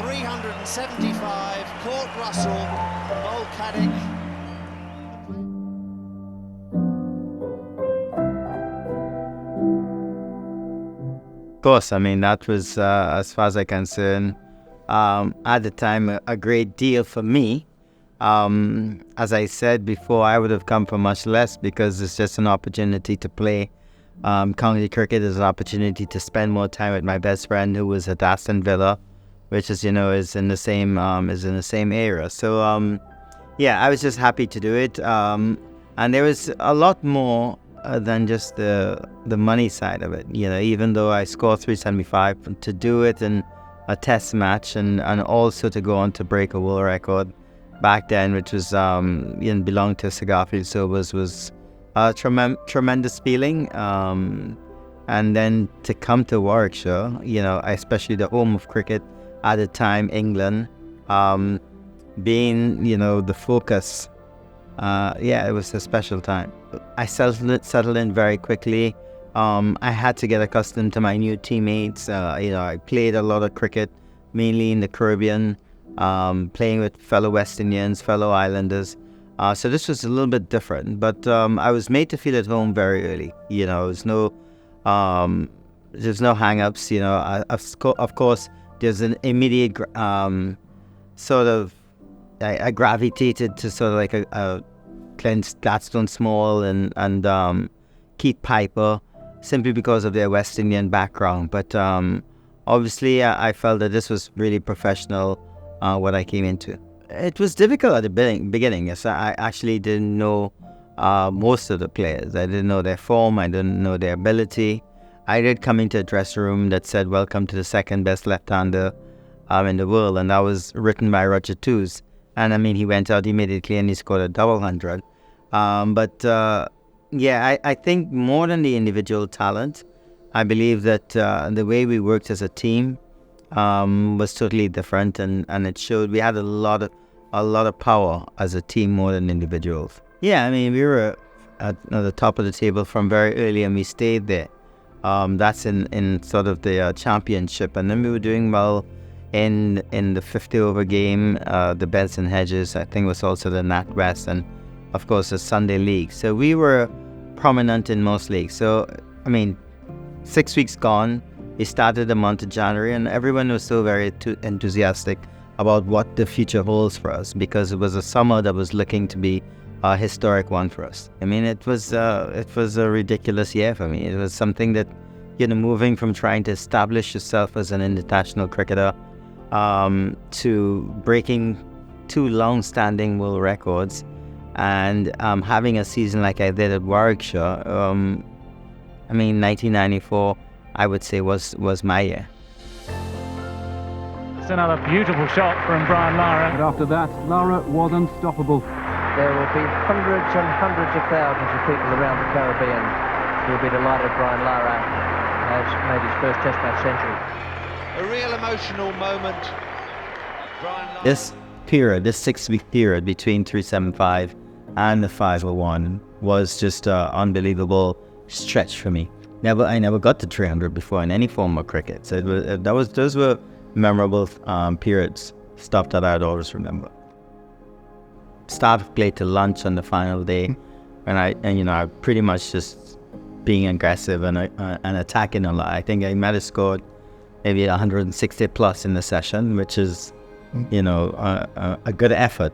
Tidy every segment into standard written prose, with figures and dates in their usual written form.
375, Port Russell, volcanic. Of course, I mean, that was, as far as I'm concerned, at the time, a great deal for me. As I said before, I would have come for much less because it's just an opportunity to play. County cricket is an opportunity to spend more time with my best friend who was at Aston Villa, which is, is in the same area. So, yeah, I was just happy to do it. And there was a lot more than just the money side of it. Even though I scored 375, to do it in a test match and also to go on to break a world record back then, which was belonged to Sagafil, so was a tremendous feeling. And then to come to Warwickshire, especially the home of cricket at the time, England, being the focus. It was a special time. I settled in very quickly. I had to get accustomed to my new teammates. I played a lot of cricket, mainly in the Caribbean, playing with fellow West Indians, fellow Islanders. So this was a little bit different, but I was made to feel at home very early. There's no hang-ups. Of course, there's an immediate sort of. I gravitated to sort of like a Gladstone Small and Keith Piper, simply because of their West Indian background. But obviously, I felt that this was really professional, what I came into. It was difficult at the beginning. Yes, I actually didn't know most of the players. I didn't know their form. I didn't know their ability. I did come into a dressing room that said, "Welcome to the second best left-hander in the world," and that was written by Roger Toos. And I mean, he went out immediately and he scored a double 100. I think more than the individual talent, I believe that the way we worked as a team was totally different, and it showed we had a lot of power as a team more than individuals. Yeah, I mean, we were at the top of the table from very early, and we stayed there. That's in sort of the championship, and then we were doing well in the 50-over game, the Beds and Hedges, I think was also the NatWest, and of course the Sunday League. So we were prominent in most leagues. So, I mean, 6 weeks gone, we started the month of January, and everyone was so very enthusiastic about what the future holds for us, because it was a summer that was looking to be a historic one for us. I mean, it was a ridiculous year for me. It was something that, moving from trying to establish yourself as an international cricketer to breaking 2 long-standing world records and having a season like I did at Warwickshire. 1994, I would say, was my year. It's another beautiful shot from Brian Lara. But after that, Lara was unstoppable. There will be hundreds and hundreds of thousands of people around the Caribbean who will be delighted Brian Lara has made his first Test match century. A real emotional moment. This 6-week period between 375 and the 501 was just an unbelievable stretch for me. I never got to 300 before in any form of cricket. So those were memorable periods, stuff that I'd always remember. Start of play to lunch on the final day, and I pretty much just being aggressive and attacking a lot. I think I might have scored maybe 160 plus in the session, which is, a good effort,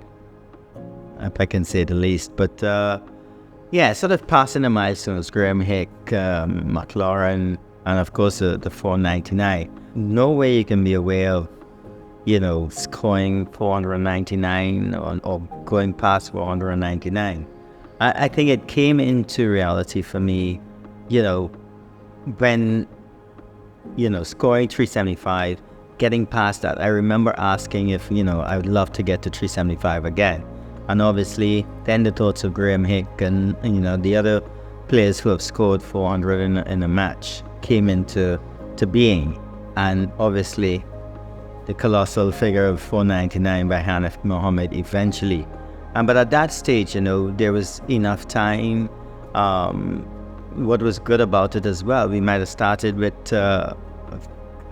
if I can say the least. But sort of passing the milestones, Graham Hick, McLaurin, and of course the 499. No way you can be aware of, scoring 499 or going past 499. I think it came into reality for me, when, scoring 375, getting past that. I remember asking if, I would love to get to 375 again. And obviously, then the thoughts of Graham Hick and, the other players who have scored 400 in a match came into being. And obviously, the colossal figure of 499 by Hanif Mohammed eventually. But at that stage, there was enough time. What was good about it as well, we might have started with a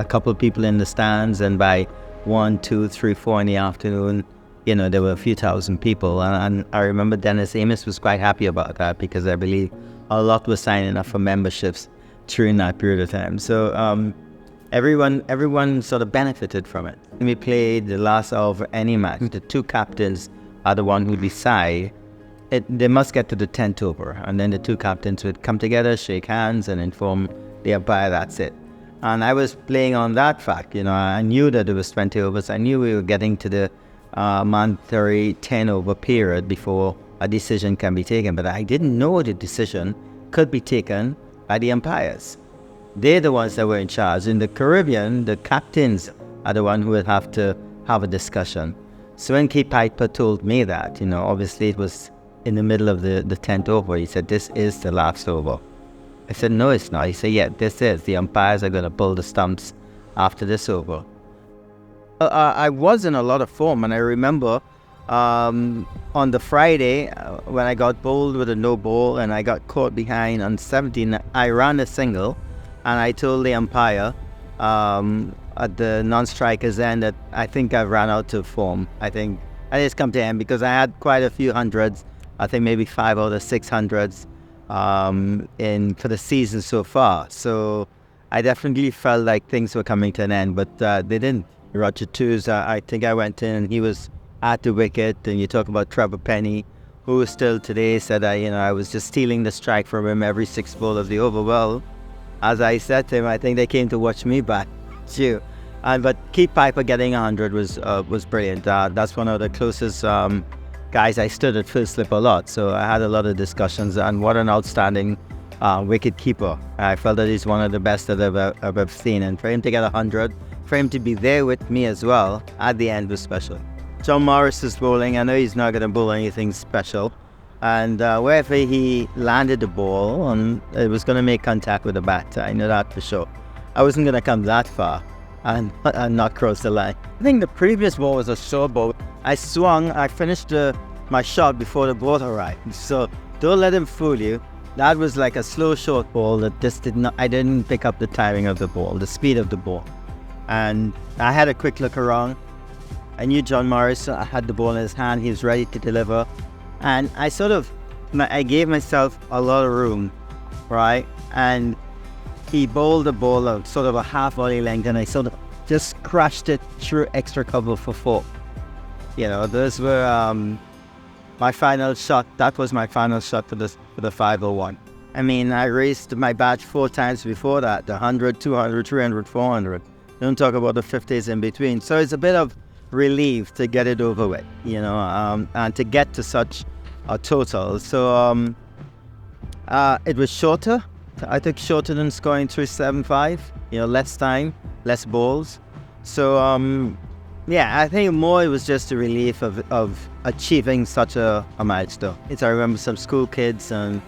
couple of people in the stands, and by 1, 2, 3, 4 in the afternoon, there were a few thousand people. And I remember Dennis Amos was quite happy about that, because I believe a lot was signing up for memberships during that period of time. So everyone sort of benefited from it. We played the last hour of any match. The two captains are the one who decide. They must get to the 10th over, and then the two captains would come together, shake hands, and inform the umpire that's it. And I was playing on that fact. I knew that it was 20 overs. I knew we were getting to the mandatory 10-over period before a decision can be taken, but I didn't know the decision could be taken by the umpires. They're the ones that were in charge. In the Caribbean, the captains are the one who would have to have a discussion. So when Keith Piper told me that, obviously it was in the middle of the 10th over. He said, "This is the last over." I said, "No, it's not." He said, "Yeah, this is. The umpires are going to pull the stumps after this over." I was in a lot of form, and I remember on the Friday when I got bowled with a no ball and I got caught behind on 17, I ran a single, and I told the umpire at the non-strikers end that I think I ran out of form. I think I just come to end because I had quite a few hundreds. I think maybe 5 out of 6 hundreds for the season so far. So I definitely felt like things were coming to an end, but they didn't. Roger Twos, I think I went in and he was at the wicket, and you talk about Trevor Penny, who still today said I was just stealing the strike from him every 6 ball of the over. Well, as I said to him, I think they came to watch me bat too. But Keith Piper getting 100 was brilliant. That's one of the closest guys I stood at first slip a lot, so I had a lot of discussions, and what an outstanding wicket keeper. I felt that he's one of the best that I've ever seen, and for him to get 100, for him to be there with me as well at the end was special. John Morris is bowling. I know he's not going to bowl anything special, and wherever he landed the ball, and it was going to make contact with the bat. I know that for sure. I wasn't going to come that far and not cross the line. I think the previous ball was a short ball. I swung, I finished my shot before the ball arrived. So don't let him fool you. That was like a slow short ball that just I didn't pick up the timing of the ball, the speed of the ball. And I had a quick look around. I knew John Morris had the ball in his hand. He was ready to deliver. And I gave myself a lot of room, right? And he bowled the ball out sort of a half volley length, and I sort of just crashed it through extra cover for 4. Those were my final shot. That was my final shot for the 501. I mean, I raised my bat 4 times before that, the 100, 200, 300, 400. Don't talk about the 50s in between. So it's a bit of relief to get it over with, and to get to such a total. So it was shorter. I took shorter than scoring 375, less time, less balls. So I think more it was just a relief of achieving such a milestone. I remember some school kids and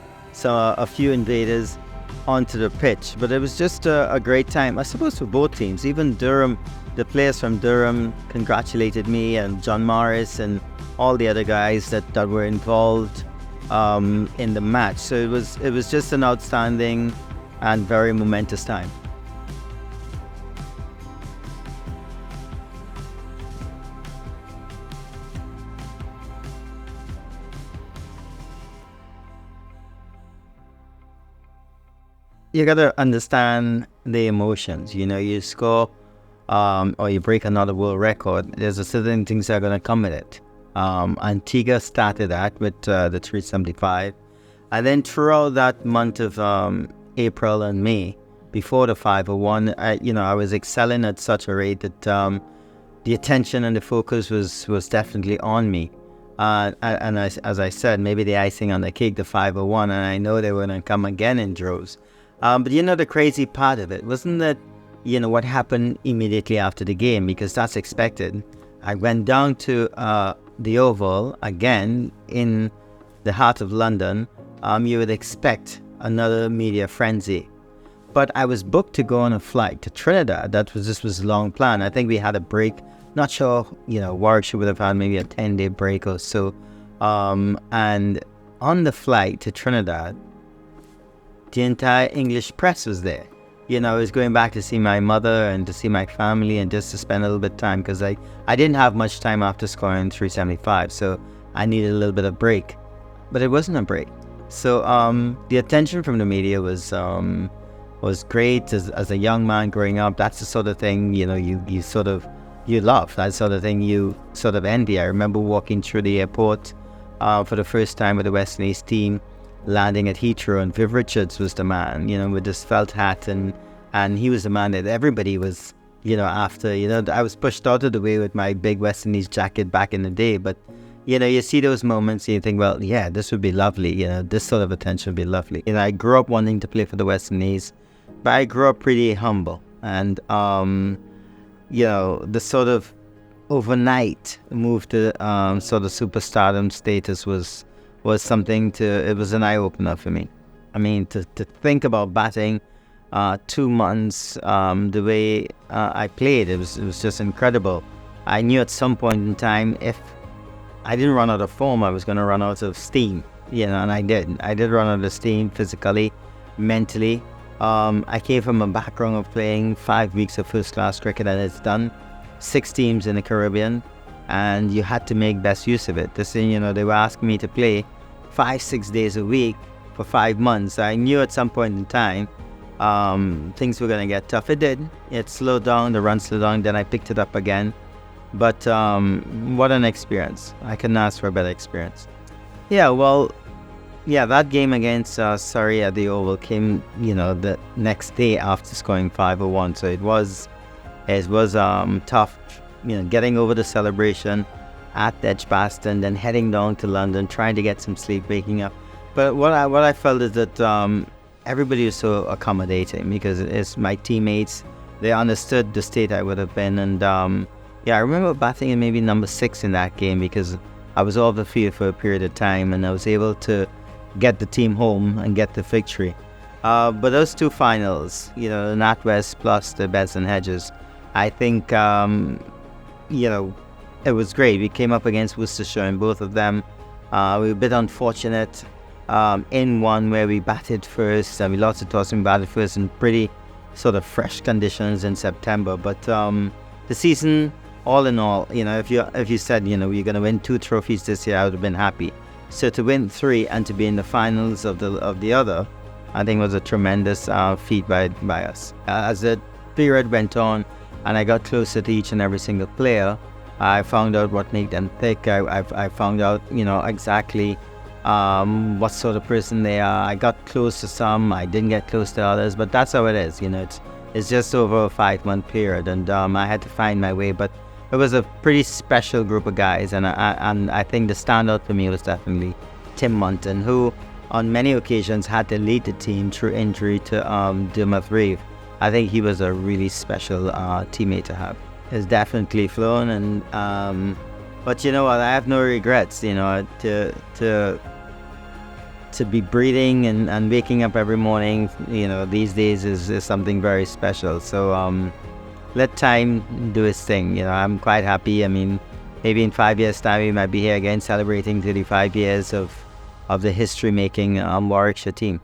a few invaders onto the pitch, but it was just a great time, I suppose, for both teams. Even Durham, the players from Durham congratulated me, and John Morris and all the other guys that were involved in the match. So it was just an outstanding and very momentous time. You gotta understand the emotions. You score or you break another world record, there's a certain things that are gonna come with it. Antigua started that with the 375, and then throughout that month of April and May, before the 501, I was excelling at such a rate that the attention and the focus was definitely on me. And as I said, maybe the icing on the cake, the 501, and I know they were going to come again in droves. But the crazy part of it wasn't that, what happened immediately after the game, because that's expected. I went down to the Oval again in the heart of London. You would expect another media frenzy. But I was booked to go on a flight to Trinidad. This was a long plan. I think we had a break. Not sure, Warwickshire would have had maybe a 10-day break or so. And on the flight to Trinidad, the entire English press was there. I was going back to see my mother and to see my family and just to spend a little bit of time, because I didn't have much time after scoring 375, so I needed a little bit of break. But it wasn't a break. So the attention from the media was great. As a young man growing up, that's the sort of thing, you love. That sort of thing you sort of envy. I remember walking through the airport for the first time with the West Indies team, landing at Heathrow, and Viv Richards was the man, with this felt hat, and he was the man that everybody was, after. I was pushed out of the way with my big West Indies jacket back in the day, but you see those moments and you think, well, yeah, this would be lovely. This sort of attention would be lovely. I grew up wanting to play for the West Indies, but I grew up pretty humble, and the sort of overnight move to sort of superstardom status was something it was an eye-opener for me. I mean, to think about batting 2 months the way I played, it was just incredible. I knew at some point in time, if I didn't run out of form, I was going to run out of steam, and I did. I did run out of steam physically, mentally. I came from a background of playing 5 weeks of first-class cricket, and it's done 6 teams in the Caribbean, and you had to make best use of it. They were asking me to play 5-6 days a week for 5 months. I knew at some point in time things were going to get tough. It did. It slowed down, the run slowed down, then I picked it up again. But what an experience. I couldn't ask for a better experience. That game against Surrey at the Oval came, the next day after scoring 501. So it was tough, getting over the celebration at Edgbaston, then heading down to London, trying to get some sleep, waking up. But what I felt is that everybody was so accommodating, because it's my teammates. They understood the state I would have been, and I remember batting in maybe number 6 in that game, because I was off the field for a period of time, and I was able to get the team home and get the victory. But those 2 finals, the NatWest plus the Beds and Hedges, I think, it was great. We came up against Worcestershire in both of them. We were a bit unfortunate in one where we batted first, and we lost the toss and we batted first in pretty sort of fresh conditions in September. But the season, all in all, if you said, you're going to win 2 trophies this year, I would have been happy. So to win 3 and to be in the finals of the other, I think was a tremendous feat by us. As the period went on and I got closer to each and every single player, I found out what made them tick. I found out, exactly what sort of person they are. I got close to some, I didn't get close to others, but that's how it is. It's just over a 5-month period, and I had to find my way. But it was a pretty special group of guys, and I think the standout for me was definitely Tim Munton, who on many occasions had to lead the team through injury to Dermot Reeve. I think he was a really special teammate to have. It's definitely flown, and but you know what? I have no regrets. To be breathing and waking up every morning, these days is something very special. So let time do its thing. I'm quite happy. I mean, maybe in 5 years' time we might be here again celebrating 35 years of the history-making Warwickshire team.